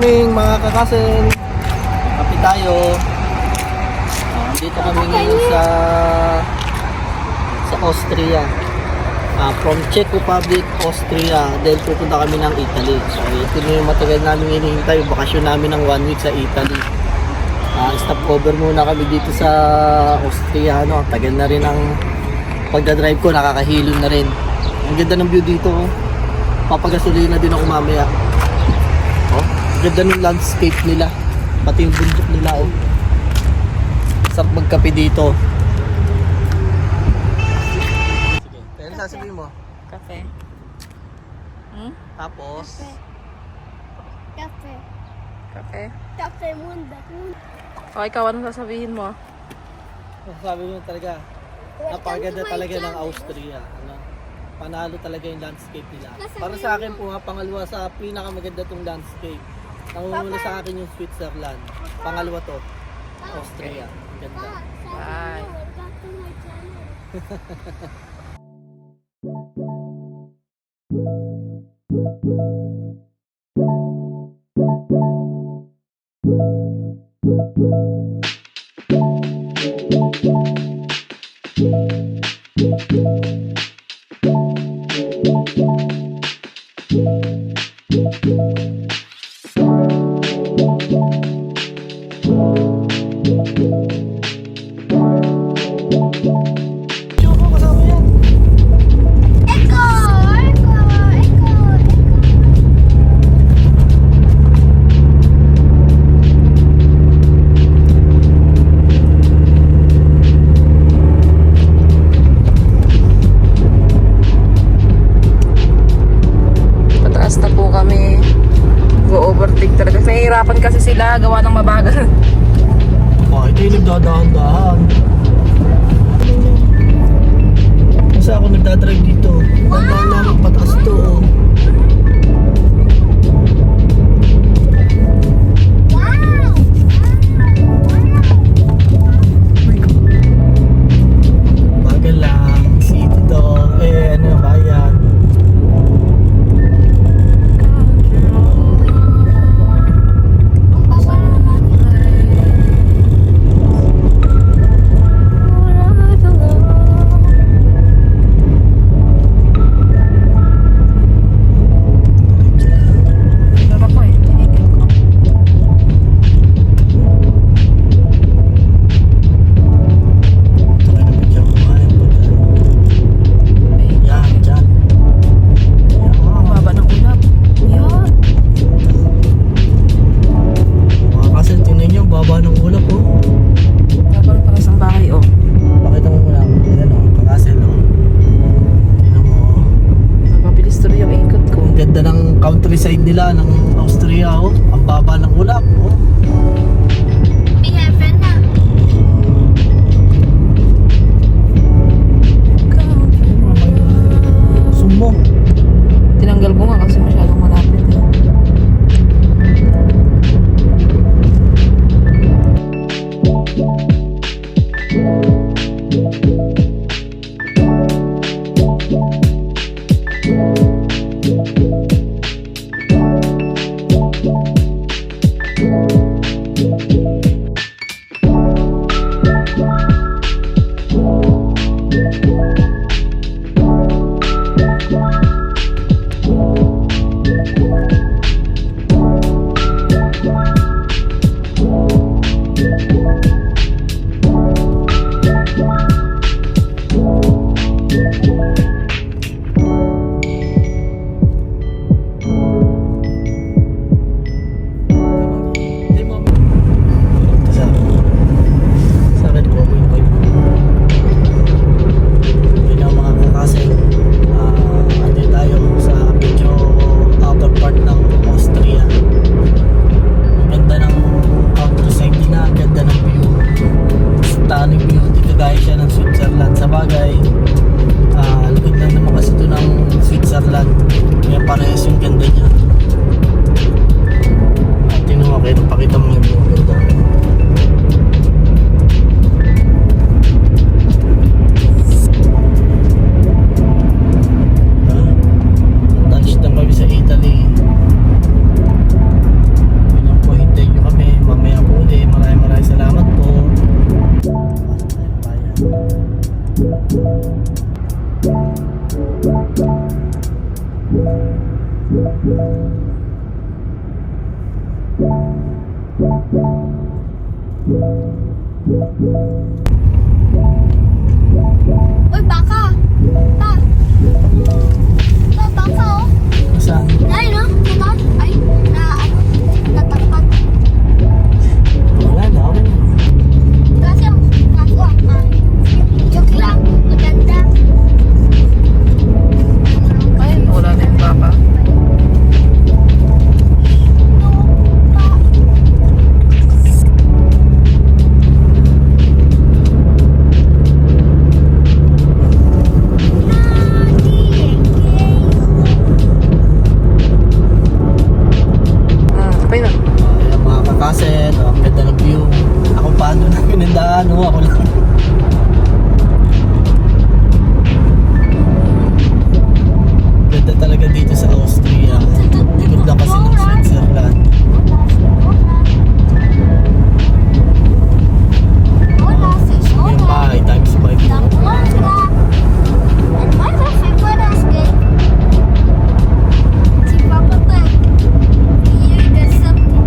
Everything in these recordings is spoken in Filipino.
morning mga kakasen. Kape tayo. Dito kami ngayon sa Austria. From Czech Republic, Austria. Dahil pupunta kami ng Italy. So ito na yung matagal namin hinihintay. Bakasyon namin ng 1 week sa Italy. Stop over muna kami dito sa Austria. Tagal na rin ang pagdadrive ko. Nakakahilom na rin. Ang ganda ng view dito. Papagasolina din ako mamaya. Ganda ng landscape nila, pati yung bundok nila. Sarap magkape dito. Sige, kaya ano sasabihin mo? Kape. Tapos Kape. Kape. Kape munda. O, ikaw, anong sasabihin mo? sabi mo talaga, napakaganda talaga ng Austria. Panalo talaga yung landscape nila. Para sa akin po, pangalawa sa pinakamaganda tong landscape. Nangunguna sa akin yung Switzerland. Pangalawa to, Austria. Ang ganda. Bye. Welcome to my channel. Pataas na po kami. Go-overtake talaga. Nahihirapan kasi sila gawa ng mabagal. Ito yung nagdadahan-dahan. Kasi ako nagdadrive dito. Nagdadahan namin pataas to. Bagal lang. City to. Bayan. Countryside nila ng Austria, ang baba ng ulap. May heaven na. Sumo. Tinanggal ko nga kasi masyadong malapit. Uy, baka! Ta! Ta, baka oh! Saan? Ay, no? Natakot? Ay, natakot. Wala na ako. Kasi ako, joke lang, maganda. Ayun, wala na yung baka. Okay na. Ayan mga kakaset, ang ganda ng view. Ako paano na pinandaan, ako lang. Ganda talaga dito sa Austria. Likod lang kasi ng Switzerland. Hola, sis, Yung hola. bahay times 5. Hola. And my favorite basket. Si Papa Peg. You got something.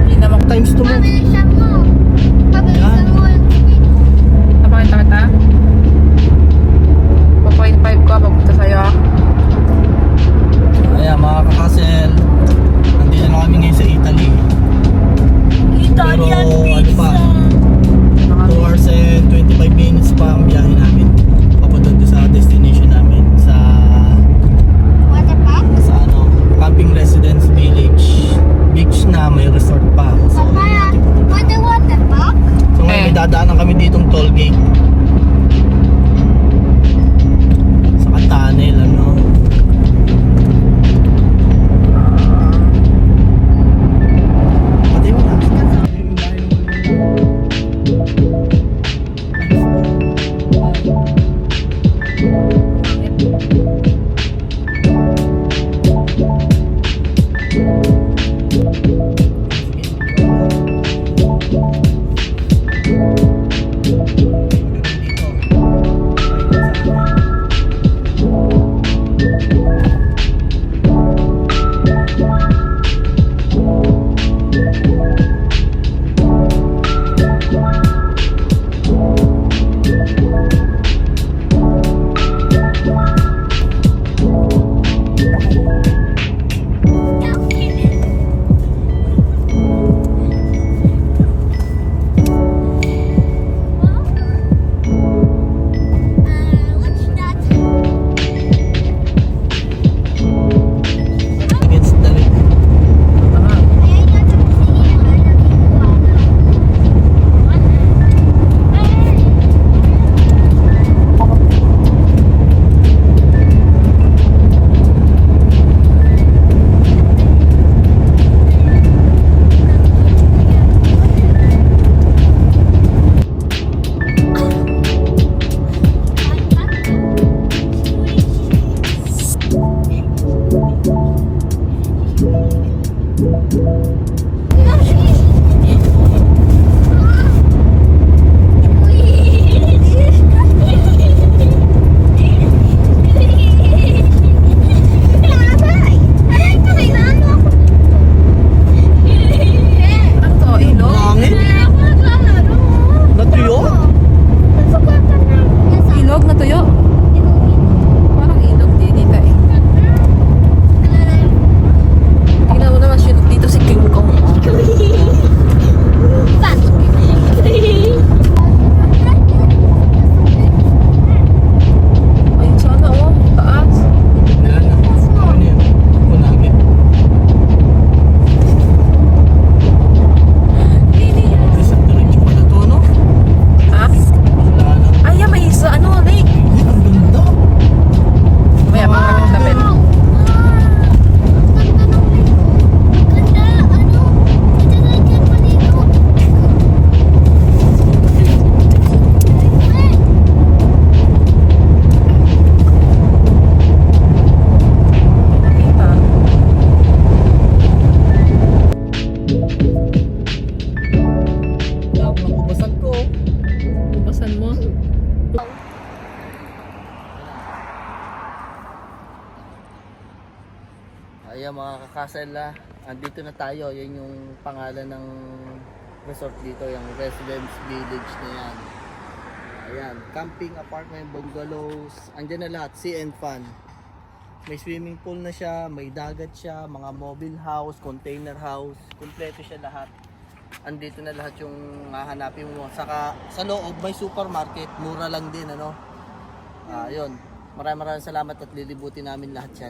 Hindi naman. Times 2 mo. Pabilisan mo. Pabilisan mo yung speed. Napakita kita? 2.5 ko, papunta sa'yo. Ayan mga kakasel, nandito na kami ngayon sa Italy. Pero ano pa, Castle, andito na tayo. Yan yung pangalan ng resort dito, yung Residence Village na yan. Ayan, camping, apartment, bungalows, andyan na lahat, sea and fun. May swimming pool na siya, may dagat siya, mga mobile house, container house, kumpleto siya lahat. Andito na lahat yung hahanapin mo. Saka sa loob may supermarket, mura lang din ano. Yun. Maraming salamat at lilibutin namin lahat yan.